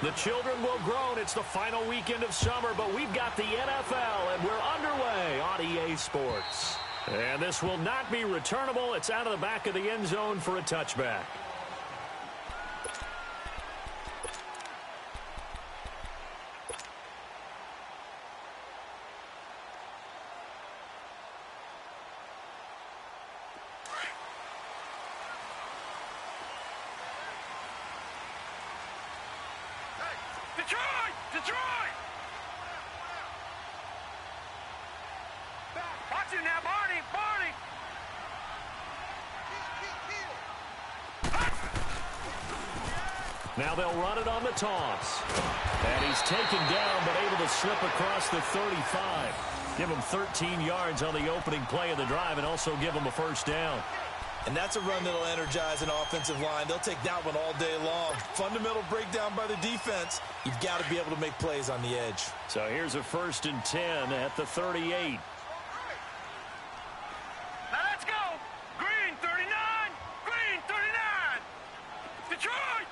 The children will groan. It's the final weekend of summer, but we've got the NFL, and we're underway on EA Sports. And this will not be returnable. It's out of the back of the end zone for a touchback. Detroit! Watch it now, Barney! Now they'll run it on the toss. And he's taken down, but able to slip across the 35. Give him 13 yards on the opening play of the drive and also give him a first down. And that's a run that'll energize an offensive line. They'll take that one all day long. Fundamental breakdown by the defense. You've got to be able to make plays on the edge. So here's a 1st and 10 at the 38. Now let's go. Green 39. Green 39. Detroit.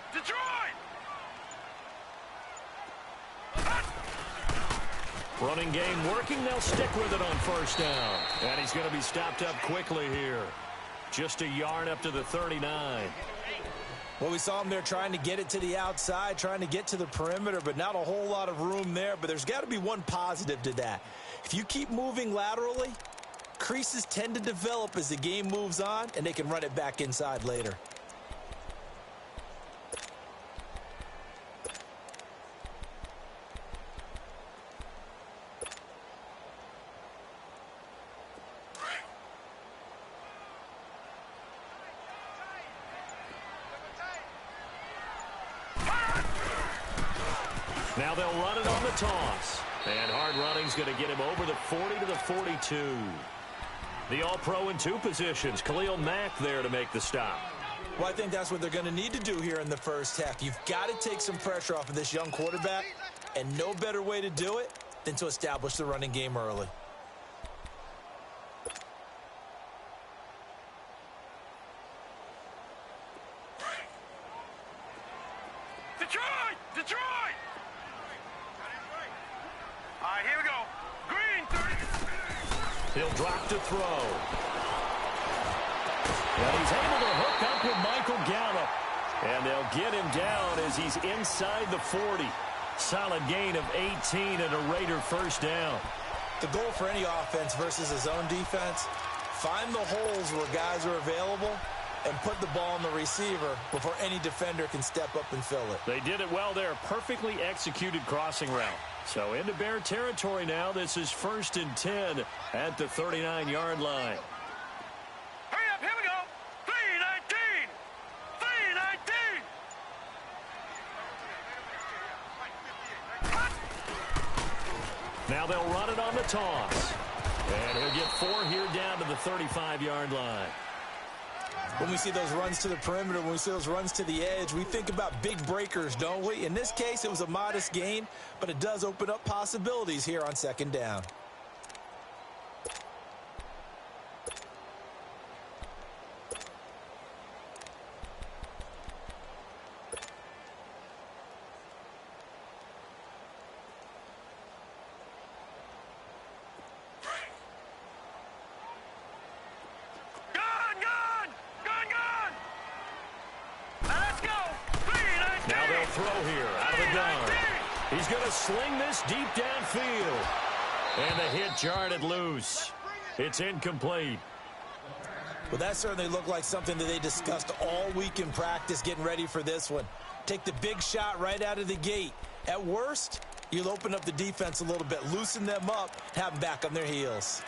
Running game working. They'll stick with it on 1st down. And he's going to be stopped up quickly here. Just a yard up to the 39. Well, we saw him there trying to get it to the outside, trying to get to the perimeter, but not a whole lot of room there. But there's got to be one positive to that. If you keep moving laterally, creases tend to develop as the game moves on, and they can run it back inside later. Now they'll run it on the toss. And hard running's going to get him over the 40 to the 42. The All-Pro in 2 positions. Khalil Mack there to make the stop. Well, I think that's what they're going to need to do here in the first half. You've got to take some pressure off of this young quarterback, and no better way to do it than to establish the running game early. Detroit! All right, here we go. Green 30. He'll drop to throw. And he's able to hook up with Michael Gallup. And they'll get him down as he's inside the 40. Solid gain of 18 and a Raider first down. The goal for any offense versus his own defense, find the holes where guys are available and put the ball on the receiver before any defender can step up and fill it. They did it well there. Perfectly executed crossing route. So into Bear territory now. This is 1st and 10 at the 39-yard line. Hurry up, here we go. 3-19. 3-19. Now they'll run it on the toss. And he'll get 4 here down to the 35-yard line. When we see those runs to the perimeter, when we see those runs to the edge, we think about big breakers, don't we? In this case, it was a modest gain, but it does open up possibilities here on 2nd down. Throw here out of the gun. He's going to sling this deep downfield. And the hit jarred loose. It's incomplete. Well, that certainly looked like something that they discussed all week in practice getting ready for this one. Take the big shot right out of the gate. At worst, you'll open up the defense a little bit, loosen them up, have them back on their heels.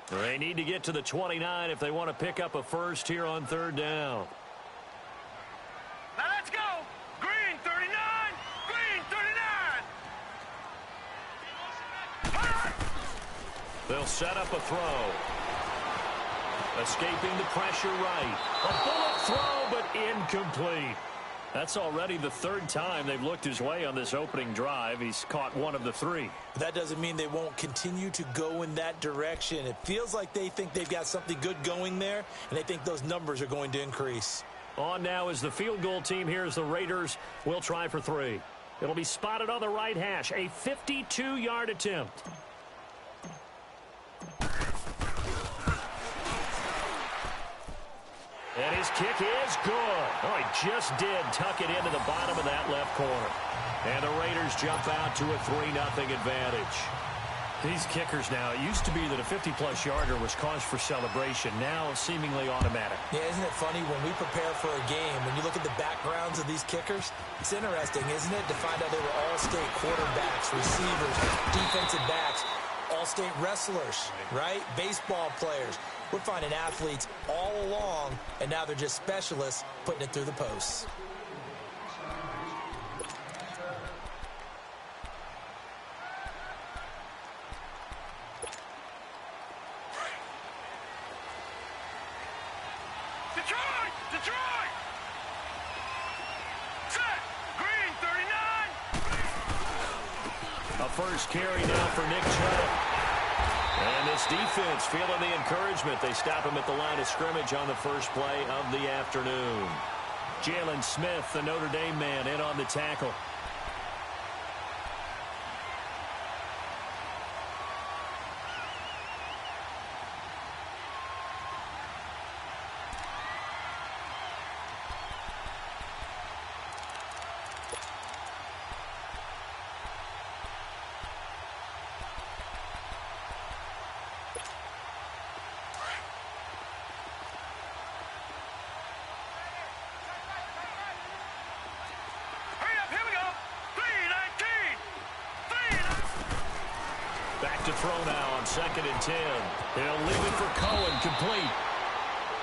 They need to get to the 29 if they want to pick up a first here on 3rd down. Now let's go. Green 39. Green 39. They'll set up a throw. Escaping the pressure right. A bullet throw, but incomplete. That's already the third time they've looked his way on this opening drive. He's caught one of the three. That doesn't mean they won't continue to go in that direction. It feels like they think they've got something good going there, and they think those numbers are going to increase. On now is the field goal team. Here's the Raiders. We'll try for three. It'll be spotted on the right hash. A 52-yard attempt. And his kick is good. Oh, he just did tuck it into the bottom of that left corner. And the Raiders jump out to a 3-0 advantage. These kickers now, it used to be that a 50-plus yarder was cause for celebration. Now seemingly automatic. Yeah, isn't it funny when we prepare for a game, when you look at the backgrounds of these kickers, it's interesting, isn't it, to find out they were all-state quarterbacks, receivers, defensive backs, all-state wrestlers, right? Baseball players. We're finding athletes all along, and now they're just specialists putting it through the posts. Detroit! Detroit! Set! Green 39! A first carry now for Nick Chubb. And this defense feeling the encouragement. They stop him at the line of scrimmage on the first play of the afternoon. Jalen Smith, the Notre Dame man, in on the tackle. To throw now on 2nd and 10. He'll leave it for Cohen, complete.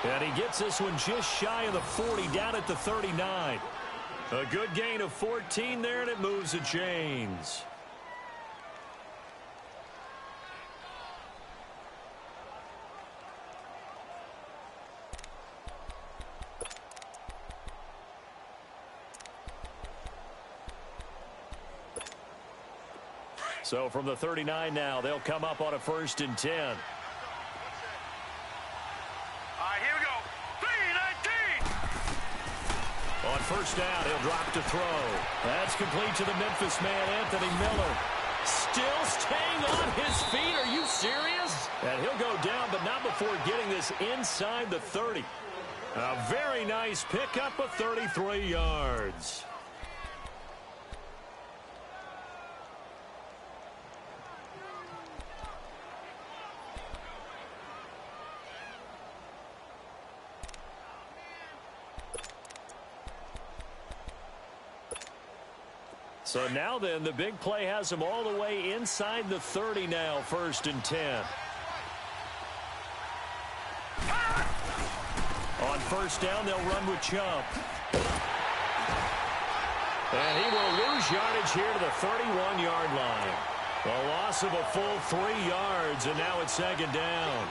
And he gets this one just shy of the 40, down at the 39. A good gain of 14 there, and it moves the chains. So from the 39 now, they'll come up on a 1st and 10. All right, here we go. 3-19. On 1st down, he'll drop to throw. That's complete to the Memphis man, Anthony Miller. Still staying on his feet. Are you serious? And he'll go down, but not before getting this inside the 30. A very nice pickup of 33 yards. So now then, the big play has them all the way inside the 30 now, 1st and 10. On 1st down, they'll run with Chubb. And he will lose yardage here to the 31-yard line. A loss of a full 3 yards, and now it's 2nd down.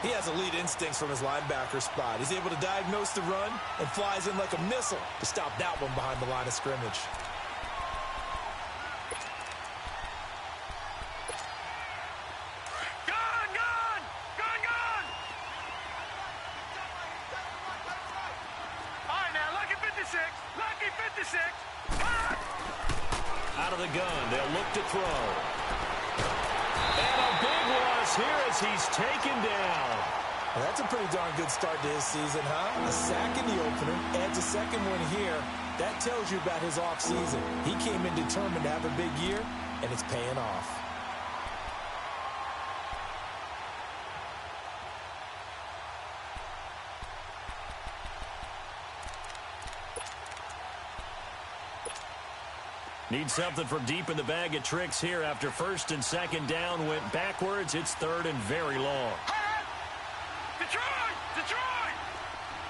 He has elite instincts from his linebacker spot. He's able to diagnose the run and flies in like a missile to stop that one behind the line of scrimmage. Out of the gun, they'll look to throw. And a big loss here as he's taken down. Well, that's a pretty darn good start to his season, huh? A sack in the opener, adds a second one here. That tells you about his offseason. He came in determined to have a big year, and it's paying off. Need something from deep in the bag of tricks here after 1st and 2nd down went backwards. It's 3rd and very long. Detroit! Detroit!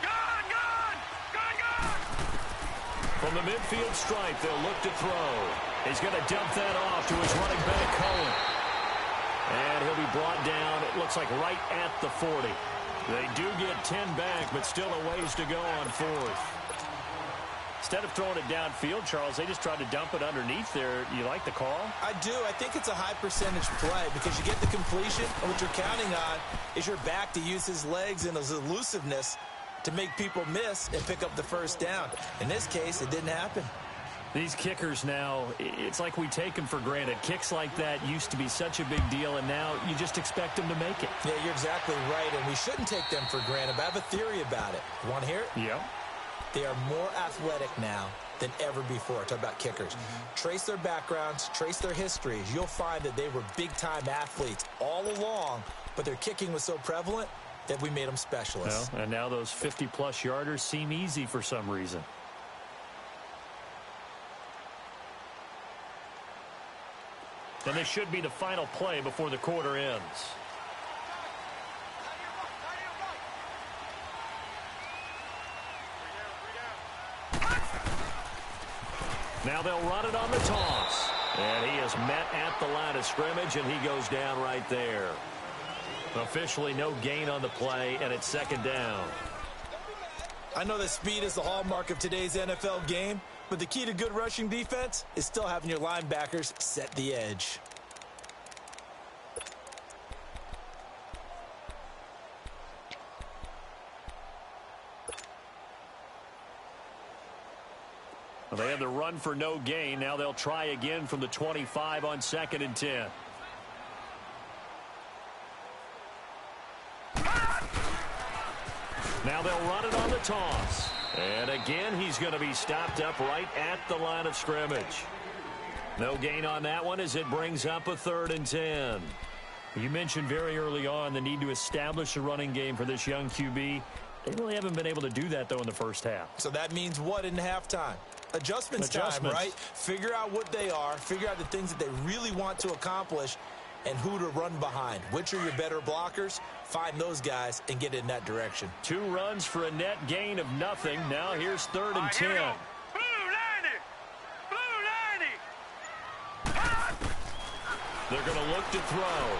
Gun! Gun! Gun! Gun! From the midfield stripe, they'll look to throw. He's going to dump that off to his running back, Cohen. And he'll be brought down, it looks like right at the 40. They do get 10 back, but still a ways to go on 4th. Instead of throwing it downfield, Charles, they just tried to dump it underneath there. You like the call? I do. I think it's a high percentage play because you get the completion, and what you're counting on is your back to use his legs and his elusiveness to make people miss and pick up the first down. In this case, it didn't happen. These kickers now, it's like we take them for granted. Kicks like that used to be such a big deal, and now you just expect them to make it. Yeah, you're exactly right, and we shouldn't take them for granted, but I have a theory about it. You want to hear it? Yep. They are more athletic now than ever before. Talk about kickers. Trace their backgrounds, trace their histories. You'll find that they were big-time athletes all along, but their kicking was so prevalent that we made them specialists. Well, and now those 50-plus yarders seem easy for some reason. And this should be the final play before the quarter ends. Now they'll run it on the toss. And he is met at the line of scrimmage, and he goes down right there. Officially no gain on the play, and it's second down. I know that speed is the hallmark of today's NFL game, but the key to good rushing defense is still having your linebackers set the edge. They have the run for no gain. Now they'll try again from the 25 on 2nd and 10. Now they'll run it on the toss. And again, he's going to be stopped up right at the line of scrimmage. No gain on that one as it brings up a 3rd and 10. You mentioned very early on the need to establish a running game for this young QB. They really haven't been able to do that, though, in the first half. So that means what in halftime? Adjustments time, right? Figure out what they are, figure out the things that they really want to accomplish, and who to run behind. Which are your better blockers? Find those guys and get in that direction. 2 runs for a net gain of nothing. Now here's 3rd and 10. Blue 90! Blue 90! They're going to look to throw.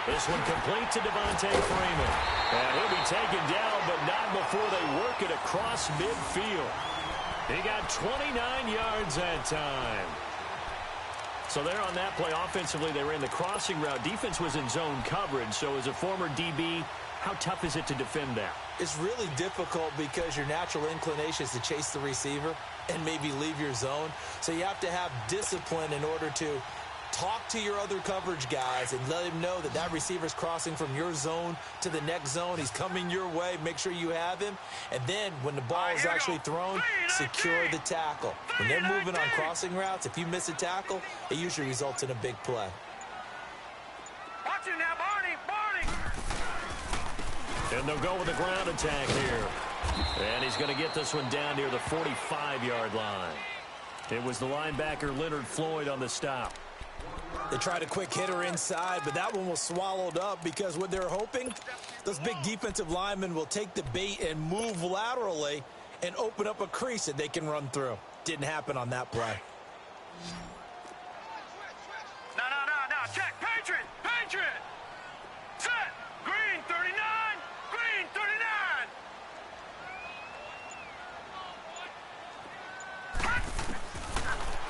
This one complete to Devontae Freeman. And he'll be taken down, but not before they work it across midfield. He got 29 yards that time. So there on that play, offensively, they ran the crossing route. Defense was in zone coverage. So as a former DB, how tough is it to defend that? It's really difficult because your natural inclination is to chase the receiver and maybe leave your zone. So you have to have discipline in order to talk to your other coverage guys and let him know that that receiver's crossing from your zone to the next zone. He's coming your way. Make sure you have him. And then when the ball is actually thrown, secure the tackle. When they're moving on crossing routes, if you miss a tackle, it usually results in a big play. Watch it now, Barney! And they'll go with the ground attack here. And he's going to get this one down near the 45-yard line. It was the linebacker Leonard Floyd on the stop. They tried a quick hitter inside, but that one was swallowed up because what they're hoping, those big defensive linemen will take the bait and move laterally and open up a crease that they can run through. Didn't happen on that play. No. Check. Patriot! Patriot! Set! Green 39! Green 39!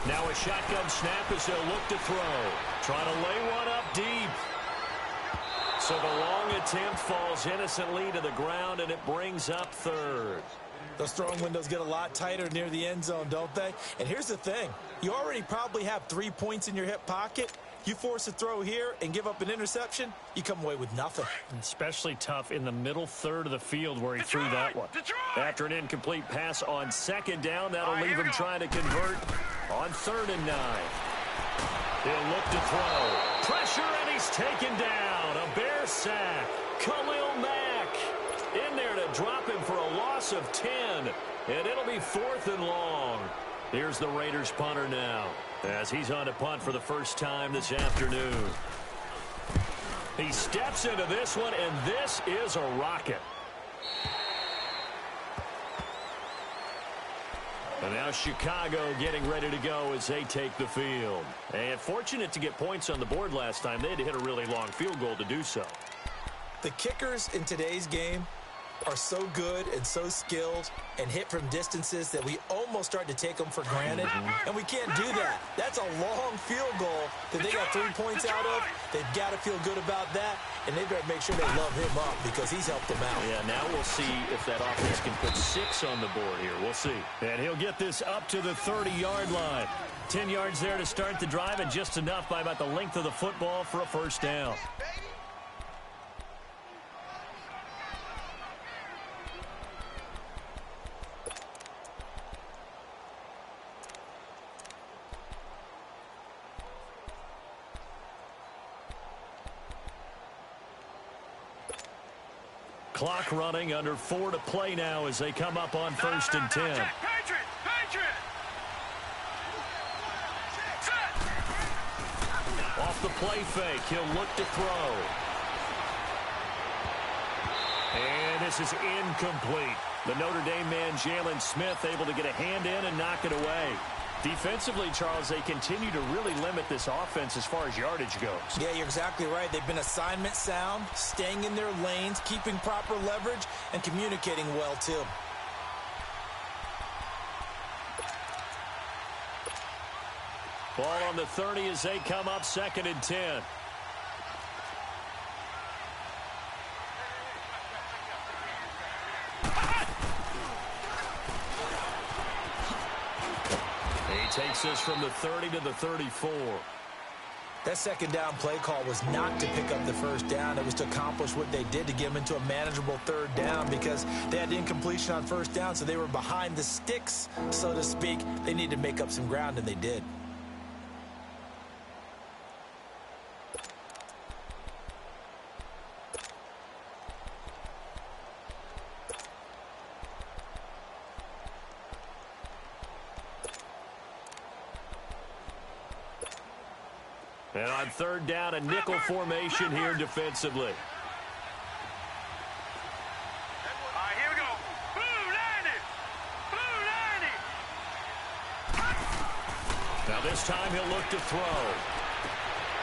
Now a shotgun snap as they'll look to throw. Trying to lay one up deep. So the long attempt falls innocently to the ground, and it brings up 3rd. Those throwing windows get a lot tighter near the end zone, don't they? And here's the thing. You already probably have 3 points in your hip pocket. You force a throw here and give up an interception, you come away with nothing. Especially tough in the middle 3rd of the field where he threw that one. After an incomplete pass on 2nd down, that'll leave him trying to convert on 3rd and 9. He'll look to throw. Pressure, and he's taken down. A Bear sack. Khalil Mack in there to drop him for a loss of 10. And it'll be 4th and long. Here's the Raiders punter now as he's on to punt for the first time this afternoon. He steps into this one, and this is a rocket. And now Chicago getting ready to go as they take the field. And fortunate to get points on the board last time. They had to hit a really long field goal to do so. The kickers in today's game are so good and so skilled and hit from distances that we almost start to take them for granted, and we can't do that. That's a long field goal that they got 3 points out of. They've got to feel good about that, and they've got to make sure they love him up because he's helped them out. Yeah, now we'll see if that offense can put 6 on the board here. We'll see. And he'll get this up to the 30-yard line. 10 yards there to start the drive, and just enough by about the length of the football for a first down. Clock running, under 4 to play now as they come up on 1st and 10. Patriot! Off the play fake, he'll look to throw. And this is incomplete. The Notre Dame man, Jalen Smith, able to get a hand in and knock it away. Defensively, Charles, they continue to really limit this offense as far as yardage goes. Yeah, you're exactly right. They've been assignment sound, staying in their lanes, keeping proper leverage, and communicating well, too. Ball on the 30 as they come up 2nd and 10. He takes this from the 30 to the 34. That 2nd down play call was not to pick up the 1st down. It was to accomplish what they did to get them into a manageable 3rd down because they had incompletion on 1st down, so they were behind the sticks, so to speak. They needed to make up some ground, and they did. And on 3rd down, a nickel formation here defensively. All right, here we go. Blue 90. Now this time he'll look to throw.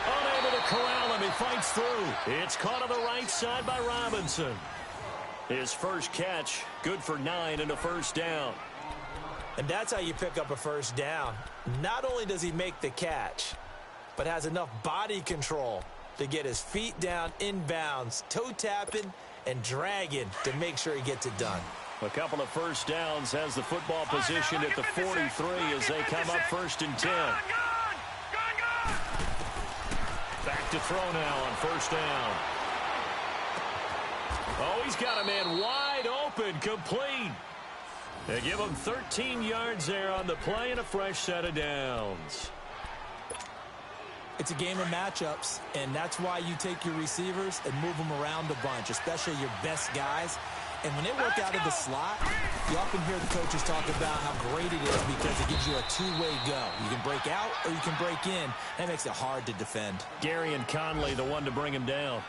Unable to corral him. He fights through. It's caught on the right side by Robinson. His first catch, good for 9 and a 1st down. And that's how you pick up a 1st down. Not only does he make the catch, but has enough body control to get his feet down inbounds, toe tapping and dragging to make sure he gets it done. A couple of 1st downs, has the football position at the 43 as they come up 1st and 10. Gone! Back to throw now on 1st down. Oh, he's got a man wide open, complete. They give him 13 yards there on the play and a fresh set of downs. It's a game of matchups, and that's why you take your receivers and move them around a bunch, especially your best guys. And when they work out of the slot, you often hear the coaches talk about how great it is because it gives you a two-way go. You can break out or you can break in. That makes it hard to defend. Gary and Conley, the one to bring him down.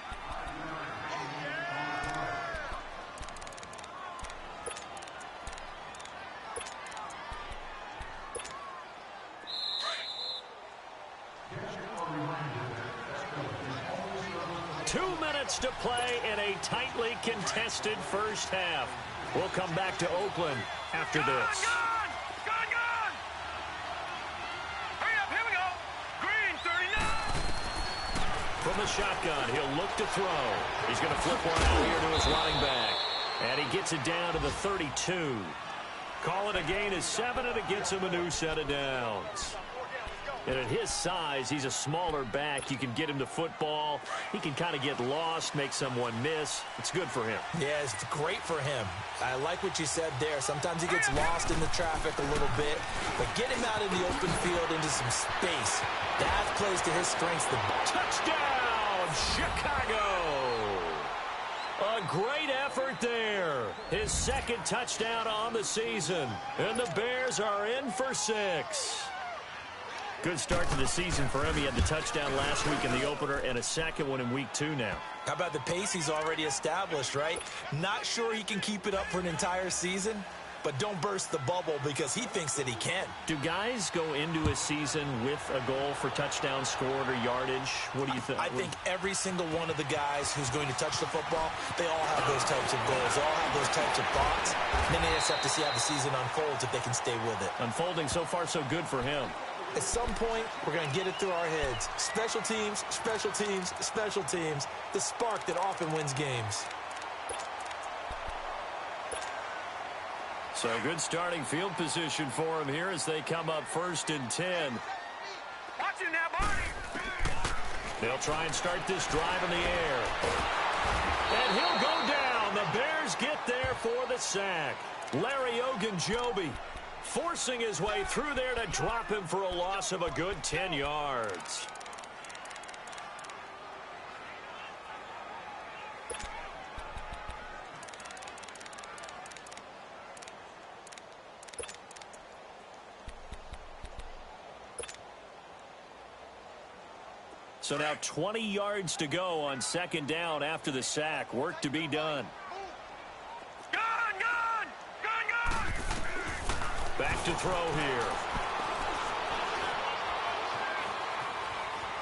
To play in a tightly contested first half. We'll come back to Oakland after this. Gone! Hurry up, here we go. Green 39. From the shotgun, he'll look to throw. He's going to flip one out here to his running back. And he gets it down to the 32. Call it a gain of 7, and it gets him a new set of downs. And at his size, he's a smaller back. You can get him to football. He can kind of get lost, make someone miss. It's good for him. Yeah, it's great for him. I like what you said there. Sometimes he gets lost in the traffic a little bit, but get him out in the open field into some space. That plays to his strengths. Touchdown, Chicago! A great effort there. His 2nd touchdown on the season. And the Bears are in for 6. Good start to the season for him. He had the touchdown last week in the opener and a 2nd one in week 2 now. How about the pace he's already established, right? Not sure he can keep it up for an entire season, but don't burst the bubble because he thinks that he can. Do guys go into a season with a goal for touchdown scored or yardage? What do you think? I think every single one of the guys who's going to touch the football, they all have those types of goals. They all have those types of thoughts. And then they just have to see how the season unfolds if they can stay with it. Unfolding so far so good for him. At some point, we're going to get it through our heads. Special teams, special teams, special teams. The spark that often wins games. So good starting field position for him here as they come up 1st and 10. Watch it now, Barney. They'll try and start this drive in the air. And he'll go down. The Bears get there for the sack. Larry Ogunjobi forcing his way through there to drop him for a loss of a good 10 yards. So now 20 yards to go on 2nd down after the sack. Work to be done. Back to throw here.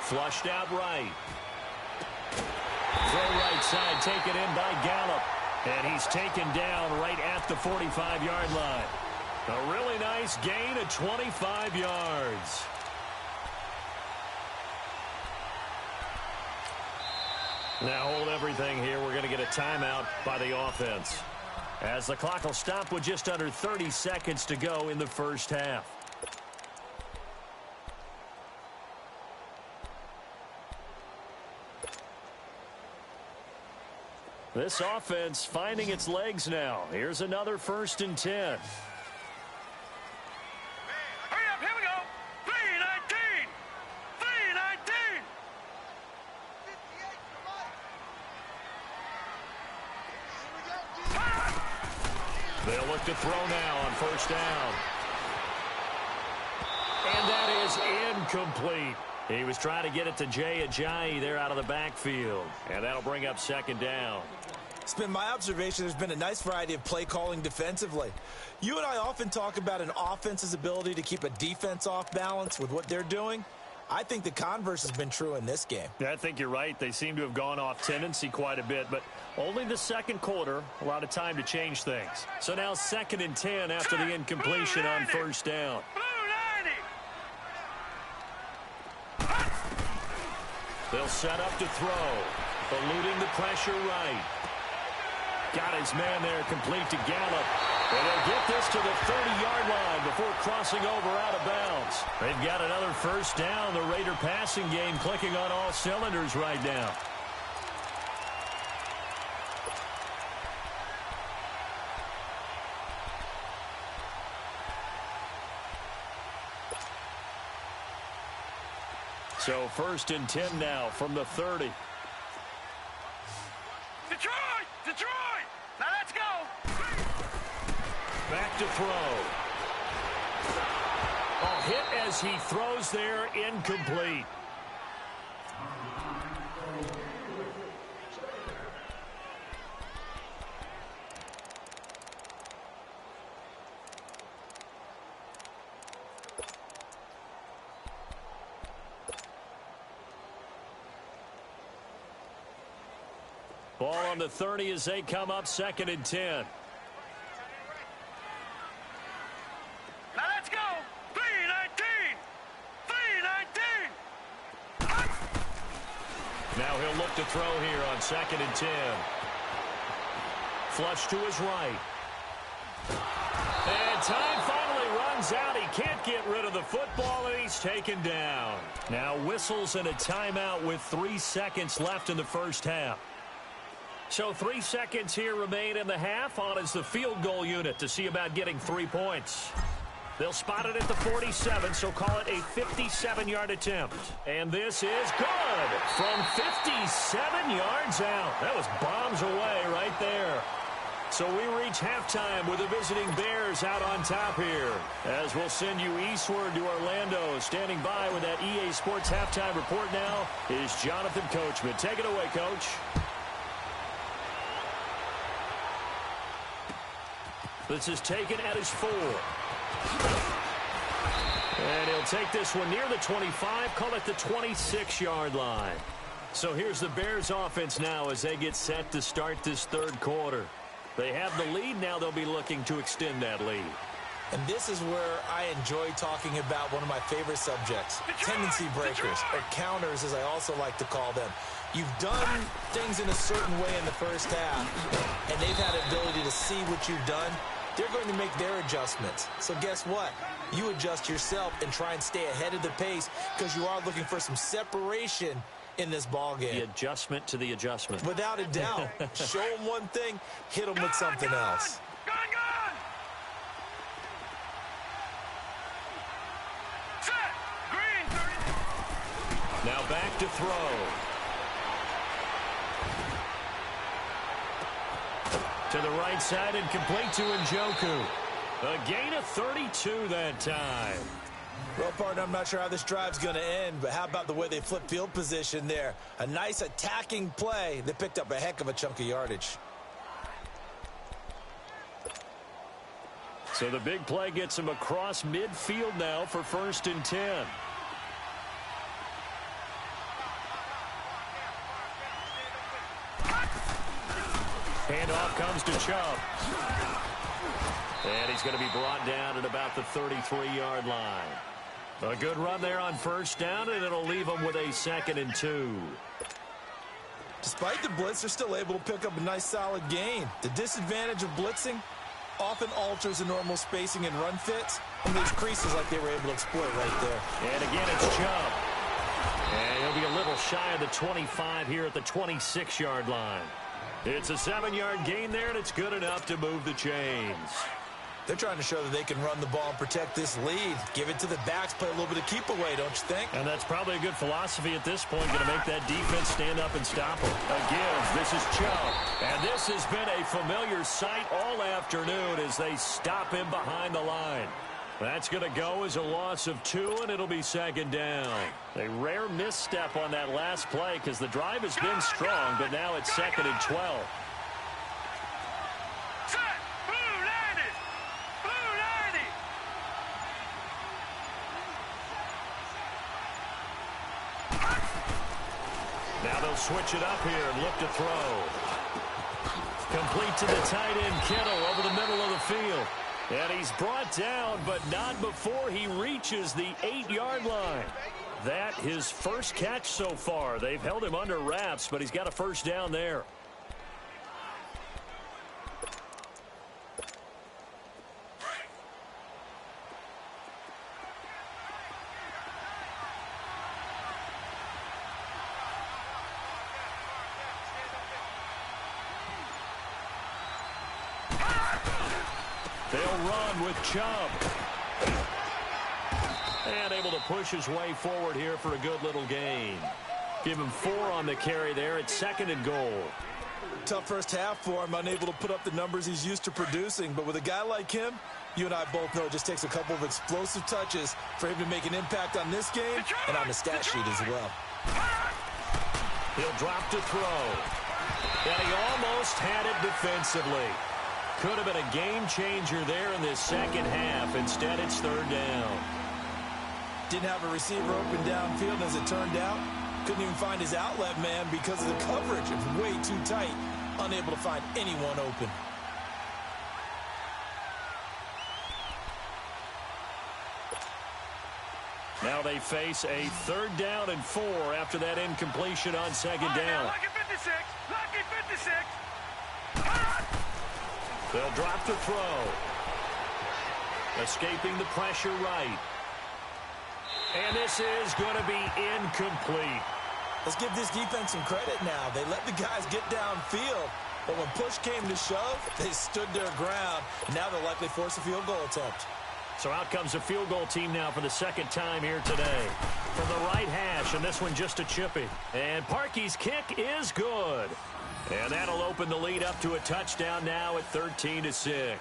Flushed out right. Throw right side taken in by Gallup. And he's taken down right at the 45-yard line. A really nice gain of 25 yards. Now hold everything here. We're going to get a timeout by the offense, as the clock will stop with just under 30 seconds to go in the first half. This offense finding its legs now. Here's another 1st and 10. Hurry up, here we go. 3-19. 3-19. They'll look to throw now on 1st down. And that is incomplete. He was trying to get it to Jay Ajayi there out of the backfield. And that'll bring up 2nd down. It's been my observation there's been a nice variety of play calling defensively. You and I often talk about an offense's ability to keep a defense off balance with what they're doing. I think the converse has been true in this game. Yeah, I think you're right. They seem to have gone off tendency quite a bit, but only the 2nd quarter, a lot of time to change things. So now 2nd and 10 after the incompletion on 1st down. They'll set up to throw, eluding the pressure right. Got his man there complete to Gallup. And they'll get this to the 30-yard line before crossing over out of bounds. They've got another 1st down. The Raider passing game clicking on all cylinders right now. So 1st and 10 now from the 30. Detroit! Now let's go! Back to throw. A hit as he throws there, incomplete. Ball on the 30 as they come up 2nd and 10. Now let's go! 3-19! 3-19! Now he'll look to throw here on 2nd and 10. Flush to his right. And time finally runs out. He can't get rid of the football, and he's taken down. Now whistles and a timeout with 3 seconds left in the first half. So 3 seconds here remain in the half. On is the field goal unit to see about getting 3 points. They'll spot it at the 47, so call it a 57-yard attempt. And this is good from 57 yards out. That was bombs away right there. So we reach halftime with the visiting Bears out on top here. As we'll send you eastward to Orlando. Standing by with that EA Sports halftime report now is Jonathan Coachman. Take it away, Coach. This is taken at his 4. And he'll take this one near the 25, call it the 26-yard line. So here's the Bears offense now as they get set to start this third quarter. They have the lead. Now they'll be looking to extend that lead. And this is where I enjoy talking about one of my favorite subjects, tendency breakers, or counters as I also like to call them. You've done things in a certain way in the first half, and they've had the ability to see what you've done. They're going to make their adjustments. So guess what? You adjust yourself and try and stay ahead of the pace because you are looking for some separation in this ball game. The adjustment to the adjustment. Without a doubt. Show them one thing, hit them with something else. Gone! Set! Green 30. Now back to throw. To the right side and complete to Njoku. A gain of 32 that time. Well, partner, I'm not sure how this drive's going to end, but how about the way they flip field position there? A nice attacking play. They picked up a heck of a chunk of yardage. So the big play gets him across midfield now for 1st and 10. Handoff comes to Chubb. And he's going to be brought down at about the 33-yard line. A good run there on 1st down, and it'll leave them with a 2nd and 2. Despite the blitz, they're still able to pick up a nice solid gain. The disadvantage of blitzing often alters the normal spacing and run fits, and leaves creases like they were able to exploit right there. And again, it's Chubb. And he'll be a little shy of the 25 here at the 26-yard line. It's a 7-yard gain there, and it's good enough to move the chains. They're trying to show that they can run the ball and protect this lead. Give it to the backs, play a little bit of keep away, don't you think? And that's probably a good philosophy at this point, going to make that defense stand up and stop them. Again, this is Chubb. And this has been a familiar sight all afternoon as they stop him behind the line. That's going to go as a loss of 2, and it'll be 2nd down. A rare misstep on that last play because the drive has been strong, but now it's 2nd and 12. Now they'll switch it up here and look to throw. Complete to the tight end, Kittle, over the middle of the field. And he's brought down, but not before he reaches the 8-yard line. That his first catch so far. They've held him under wraps, but he's got a 1st down there. They'll run with Chubb. And able to push his way forward here for a good little gain. Give him 4 on the carry there at 2nd and goal. Tough first half for him, unable to put up the numbers he's used to producing. But with a guy like him, you and I both know it just takes a couple of explosive touches for him to make an impact on this game and on the stat sheet as well. He'll drop to throw. And he almost had it defensively. Could have been a game changer there in this second half. Instead, it's 3rd down. Didn't have a receiver open downfield, as it turned out. Couldn't even find his outlet man because of the coverage. It was way too tight. Unable to find anyone open. Now they face a 3rd down and 4 after that incompletion on 2nd down. Lucky 56. Lucky 56. They'll drop to throw. Escaping the pressure right. And this is going to be incomplete. Let's give this defense some credit now. They let the guys get downfield. But when push came to shove, they stood their ground. And now they'll likely force a field goal attempt. So out comes the field goal team now for the 2nd time here today. From the right hash, and this one just a chippy. And Parkey's kick is good. And that'll open the lead up to a touchdown now at 13-6.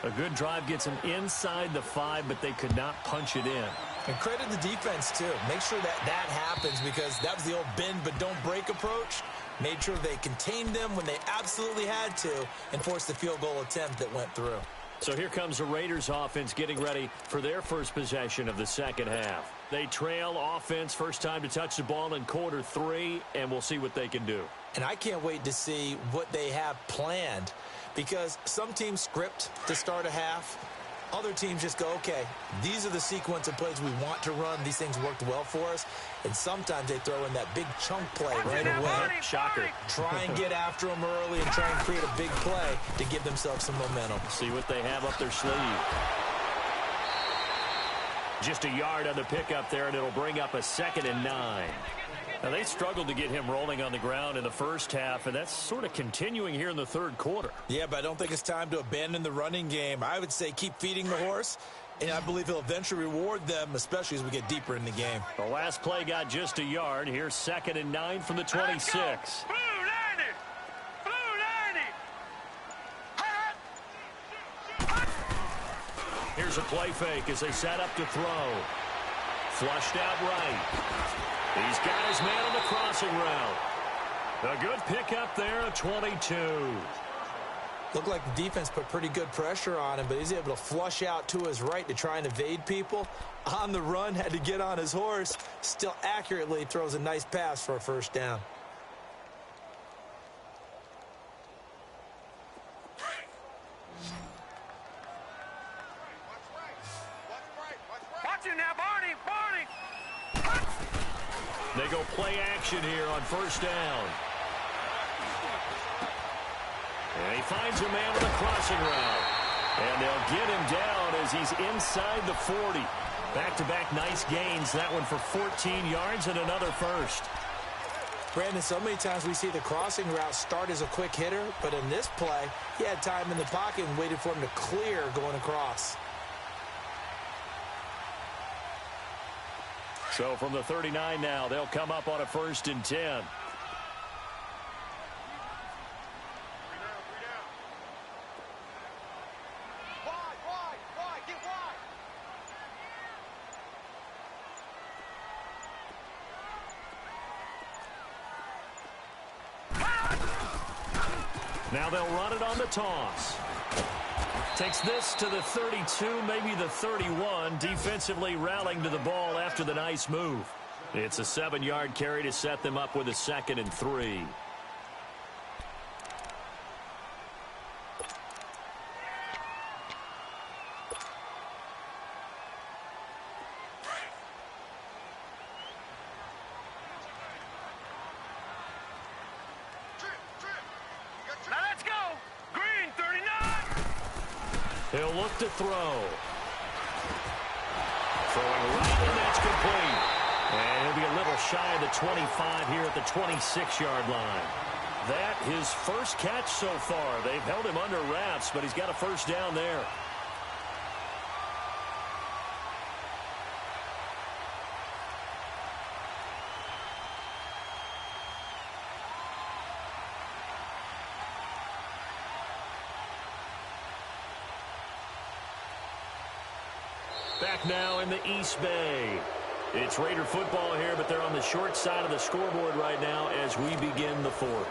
A good drive gets them inside the 5, but they could not punch it in. And credit the defense, too. Make sure that happens because that was the old bend but don't break approach. Made sure they contained them when they absolutely had to and forced the field goal attempt that went through. So here comes the Raiders offense getting ready for their first possession of the second half. They trail offense, first time to touch the ball in quarter 3, and we'll see what they can do. And I can't wait to see what they have planned, because some teams script to start a half. Other teams just go, okay, these are the sequence of plays we want to run. These things worked well for us. And sometimes they throw in that big chunk play right away. Shocker. Try and get after them early and try and create a big play to give themselves some momentum. See what they have up their sleeve. Just a yard on the pickup there, and it'll bring up a 2nd and 9. Now, they struggled to get him rolling on the ground in the first half, and that's sort of continuing here in the third quarter. Yeah, but I don't think it's time to abandon the running game. I would say keep feeding the horse, and I believe he'll eventually reward them, especially as we get deeper in the game. The last play got just a yard. Here's 2nd and 9 from the 26. Blue 90! Blue 90! Here's a play fake as they set up to throw. Flushed out right. He's got his man on the crossing route. A good pickup there, a 22. Looked like the defense put pretty good pressure on him, but he's able to flush out to his right to try and evade people. On the run, had to get on his horse. Still accurately throws a nice pass for a first down. Watch him now, Barney! Barney! They go play action here on first down. And he finds a man on the crossing route. And they'll get him down as he's inside the 40. Back-to-back nice gains. That one for 14 yards and another first. Brandon, so many times we see the crossing route start as a quick hitter, but in this play, he had time in the pocket and waited for him to clear going across. So from the 39 now, they'll come up on a 1st and 10. Now they'll run it on the toss. Takes this to the 32, maybe the 31. Defensively rallying to the ball after the nice move. It's a 7-yard carry to set them up with a 2nd and 3. Now let's go! Green, 39! He'll look to throw. Throwing right, and that's complete. And he'll be a little shy of the 25 here at the 26-yard line. That his first catch so far. They've held him under wraps, but he's got a first down there. Back now in the East Bay. It's Raider football here, but they're on the short side of the scoreboard right now as we begin the 4th.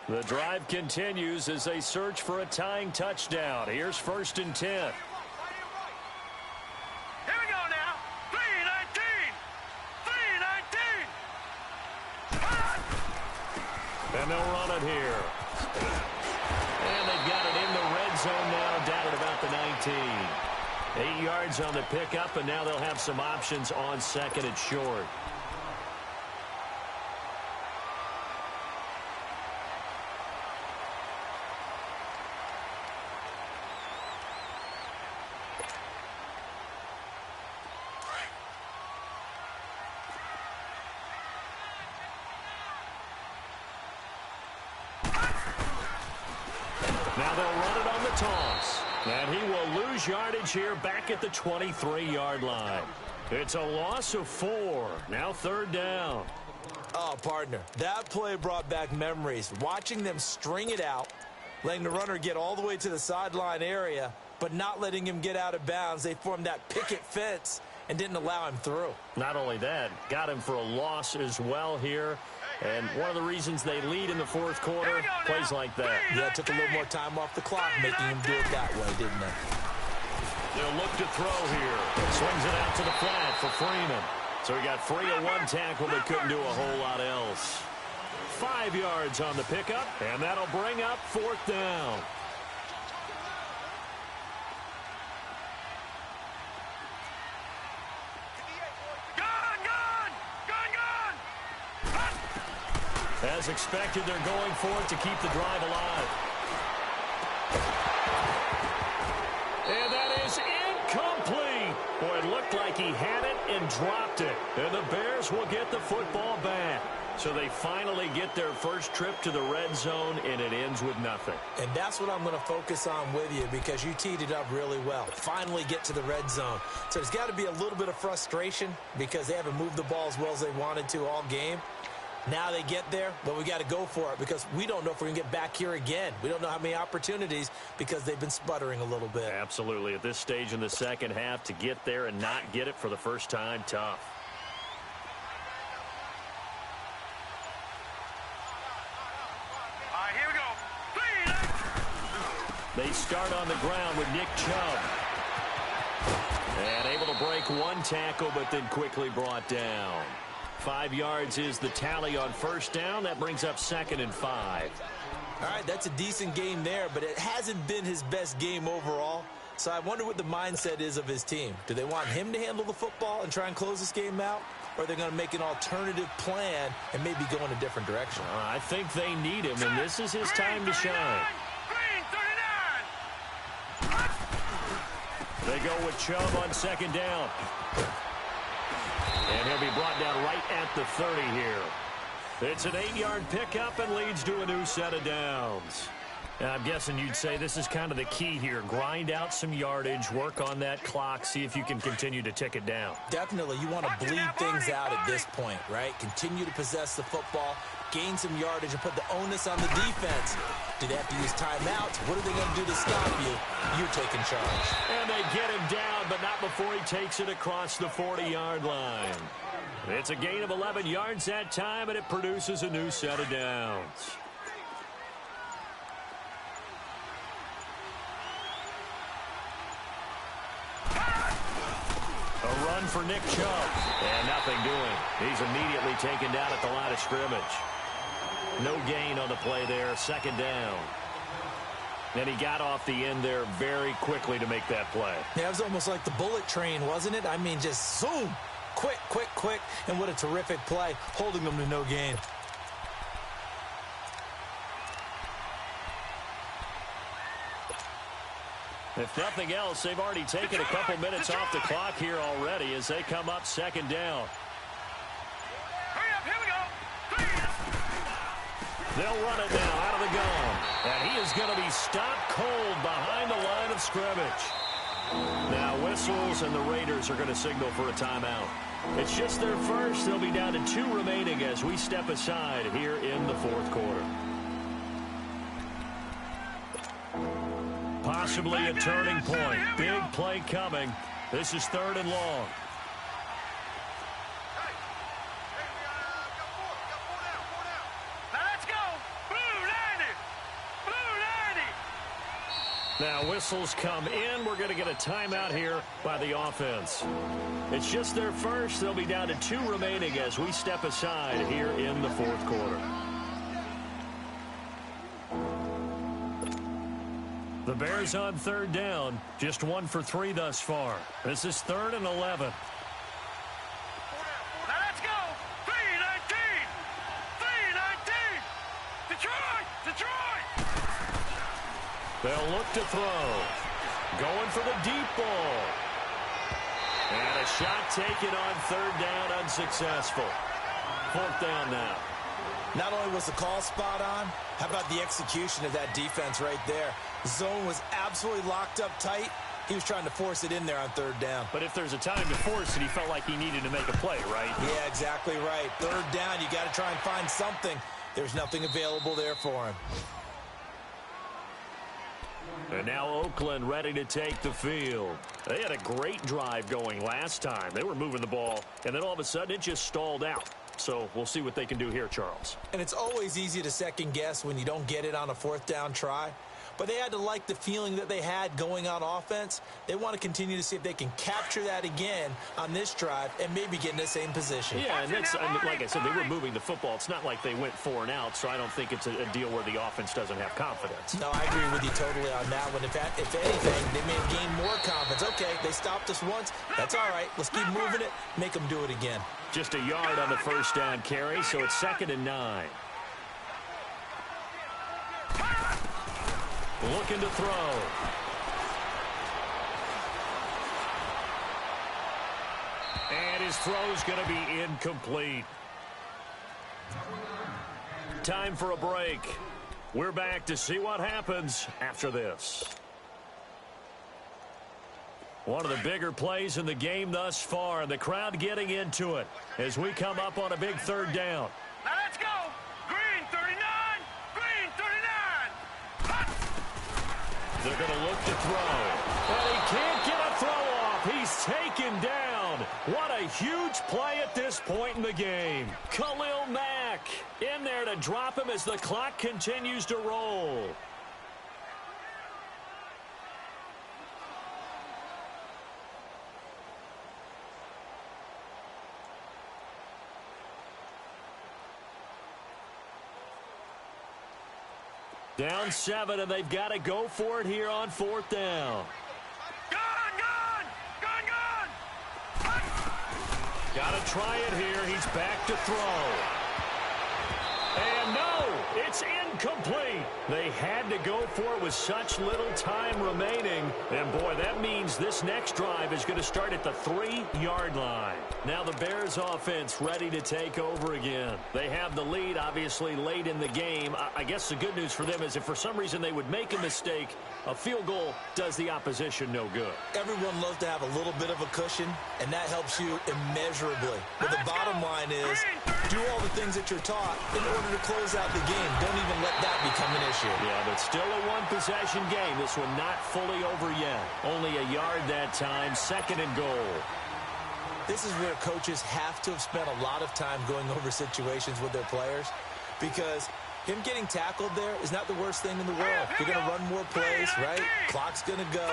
The drive continues as they search for a tying touchdown. Here's 1st and 10. Here we go now. 3-19. 3-19. And they'll run it here. And they've got it in the red zone now, down at about the 19. 8 yards on the pickup, and now they'll have some options on 2nd and short. Now they'll run it on the toss. And he will lose yardage here back at the 23-yard line. It's a loss of 4. Now 3rd down. Oh, partner, that play brought back memories. Watching them string it out, letting the runner get all the way to the sideline area, but not letting him get out of bounds. They formed that picket fence and didn't allow him through. Not only that, got him for a loss as well here. And one of the reasons they lead in the fourth quarter, plays like that. Yeah, it took a little more time off the clock, making him do it that way, didn't it? They'll look to throw here. Swings it out to the flat for Freeman. So he got free of one tackle, but couldn't do a whole lot else. 5 yards on the pickup, and that'll bring up fourth down. As expected, they're going for it to keep the drive alive. And that is incomplete. Boy, it looked like he had it and dropped it. And the Bears will get the football back. So they finally get their first trip to the red zone, and it ends with nothing. And that's what I'm going to focus on with you, because you teed it up really well. Finally get to the red zone. So there's got to be a little bit of frustration because they haven't moved the ball as well as they wanted to all game. Now they get there, but we got to go for it because we don't know if we're going to get back here again. We don't know how many opportunities because they've been sputtering a little bit. Absolutely. At this stage in the second half, to get there and not get it for the first time, tough. All right, here we go. They start on the ground with Nick Chubb. And able to break one tackle, but then quickly brought down. 5 yards is the tally on first down. That brings up 2nd and 5. All right, that's a decent game there, but it hasn't been his best game overall. So I wonder what the mindset is of his team. Do they want him to handle the football and try and close this game out? Or are they going to make an alternative plan and maybe go in a different direction? I think they need him, and this is his time to shine. Green 39. They go with Chubb on second down. And he'll be brought down right at the 30 here. It's an 8-yard pickup and leads to a new set of downs. And I'm guessing you'd say this is kind of the key here. Grind out some yardage, work on that clock, see if you can continue to tick it down. Definitely. You want to bleed things out at this point, right? Continue to possess the football, gain some yardage, and put the onus on the defense. Do they have to use timeouts? What are they going to do to stop you? You're taking charge. And they get him down, but not before he takes it across the 40-yard line. It's a gain of 11 yards that time, and it produces a new set of downs. A run for Nick Chubb. And nothing doing. He's immediately taken down at the line of scrimmage. No gain on the play there. 2nd down. And he got off the end there very quickly to make that play. Yeah, it was almost like the bullet train, wasn't it? I mean, just zoom. Quick, quick, quick. And what a terrific play, holding them to no gain. If nothing else, they've already taken a couple minutes off the clock here already as they come up 2nd down. Hurry up, here we go. They'll run it now out of the gun. And he is going to be stopped cold behind the line of scrimmage. Now whistles, and the Raiders are going to signal for a timeout. It's just their first. They'll be down to 2 remaining as we step aside here in the fourth quarter. Possibly a turning point. Big play coming. This is 3rd and long. Now let's go. Blue 90. Blue 90. Now whistles come in. We're going to get a timeout here by the offense. It's just their first. They'll be down to 2 remaining as we step aside here in the fourth quarter. The Bears on 3rd down. Just 1 for 3 thus far. This is 3rd and 11. Now let's go. 319. 319. Detroit. Detroit. They'll look to throw. Going for the deep ball. And a shot taken on 3rd down, unsuccessful. 4th down now. Not only was the call spot on, how about the execution of that defense right there? Zone was absolutely locked up tight, He was trying to force it in there on third down. But if there's a time to force it, he felt like he needed to make a play, right? Yeah, exactly right. Third down, you got to try and find something. There's nothing available there for him. And now Oakland ready to take the field. They had a great drive going last time. They were moving the ball, and then all of a sudden it just stalled out. So we'll see what they can do here, Charles. And it's always easy to second guess when you don't get it on a fourth down try. But they had to like the feeling that they had going on offense. They want to continue to see if they can capture that again on this drive and maybe get in the same position. Yeah, and that's, like I said, they were moving the football. It's not like they went 4 and out, so I don't think it's a deal where the offense doesn't have confidence. No, I agree with you totally on that one. If anything, they may have gained more confidence. Okay, they stopped us once. That's all right. Let's keep moving it. Make them do it again. Just a yard on the first down carry, so it's 2nd and 9. Looking to throw. And his throw's going to be incomplete. Time for a break. We're back to see what happens after this. One of the bigger plays in the game thus far, and the crowd getting into it as we come up on a big third down. Now let's go. Green 39. Green 39. They're going to look to throw. But he can't get a throw off. He's taken down. What a huge play at this point in the game. Khalil Mack in there to drop him as the clock continues to roll. Down 7, and they've got to go for it here on 4th down. Gone. Got to try it here. He's back to throw. And no, it's incomplete. They had to go for it with such little time remaining. And, boy, that means this next drive is going to start at the 3-yard line. Now the Bears offense ready to take over again. They have the lead, obviously, late in the game. I guess the good news for them is if for some reason they would make a mistake, a field goal does the opposition no good. Everyone loves to have a little bit of a cushion, and that helps you immeasurably. But the bottom line is do all the things that you're taught in order to close out the game. Don't even let that become an issue. Yeah, but still a one-possession game. This one not fully over yet. Only a yard that time, 2nd and goal. This is where coaches have to have spent a lot of time going over situations with their players, because him getting tackled there is not the worst thing in the world. You're going to run more plays, right? Clock's going to go.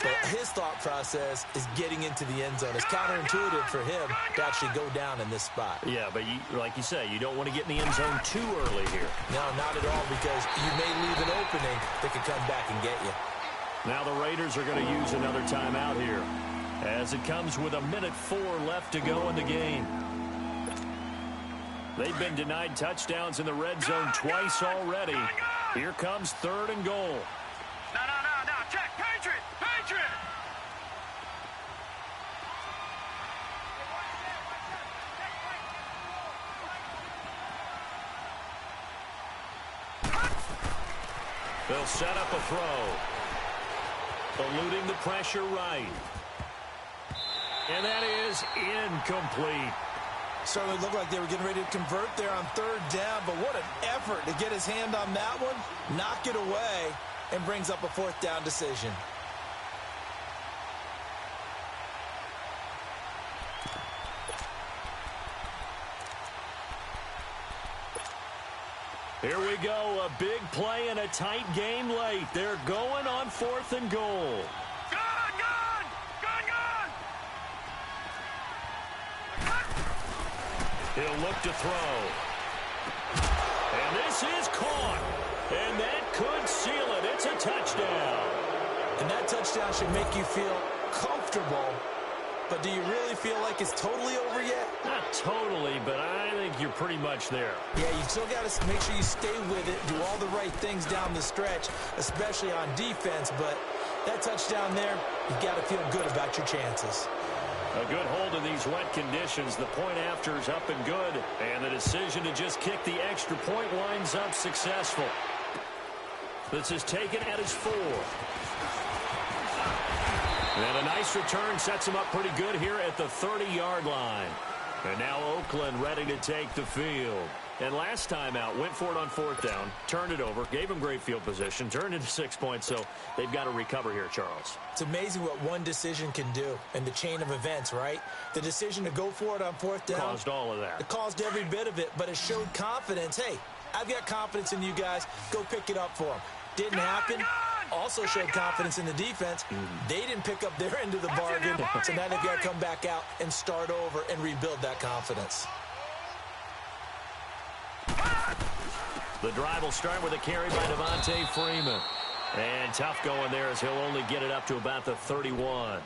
But his thought process is getting into the end zone. It's counterintuitive for him to actually go down in this spot. Yeah, but like you say, you don't want to get in the end zone too early here. No, not at all, because you may leave an opening that could come back and get you. Now the Raiders are going to use another timeout here, as it comes with 1:04 left to go in the game. They've been denied touchdowns in the red zone twice already. Here comes 3rd and goal. No. Check. Patriot. They'll set up a throw. Eluding the pressure right. And that is incomplete. Certainly looked like they were getting ready to convert there on 3rd down, but what an effort to get his hand on that one, knock it away, and brings up a 4th down decision. Here we go, a big play and a tight game late. They're going on 4th and goal. Gone. He'll look to throw. And this is caught. And that could seal it. It's a touchdown. And that touchdown should make you feel comfortable. But do you really feel like it's totally over yet? Not totally, but I think you're pretty much there. Yeah, you still got to make sure you stay with it, do all the right things down the stretch, especially on defense. But that touchdown there, you've got to feel good about your chances. A good hold in these wet conditions. The point after is up and good. And the decision to just kick the extra point winds up successful. This is taken at his 4. And a nice return sets him up pretty good here at the 30-yard line. And now Oakland ready to take the field. And last time out, went for it on 4th down, turned it over, gave him great field position, turned into 6 points, so they've got to recover here, Charles. It's amazing what one decision can do in the chain of events, right? The decision to go for it on 4th down. Caused all of that. It caused every bit of it, but it showed confidence. Hey, I've got confidence in you guys. Go pick it up for them. Didn't happen. Also showed confidence in the defense. They didn't pick up their end of the bargain, so now they've got to come back out and start over and rebuild that confidence. The drive will start with a carry by Devontae Freeman. And tough going there as he'll only get it up to about the 31.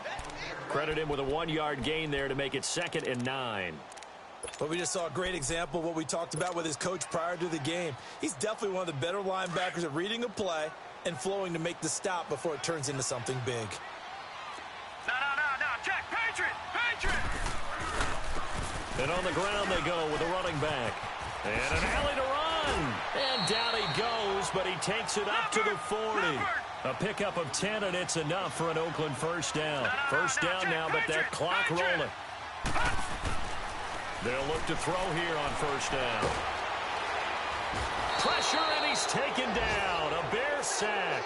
Credit him with a 1-yard gain there to make it 2nd and 9. But we just saw a great example of what we talked about with his coach prior to the game. He's definitely one of the better linebackers at reading a play and flowing to make the stop before it turns into something big. No, check, Patriot! And on the ground they go with a running back. And an alley to run. And down he goes, but he takes it up to the 40. A pickup of 10, and it's enough for an Oakland first down. First down now, but that clock rolling. They'll look to throw here on first down. Pressure, and he's taken down. A Bear sack.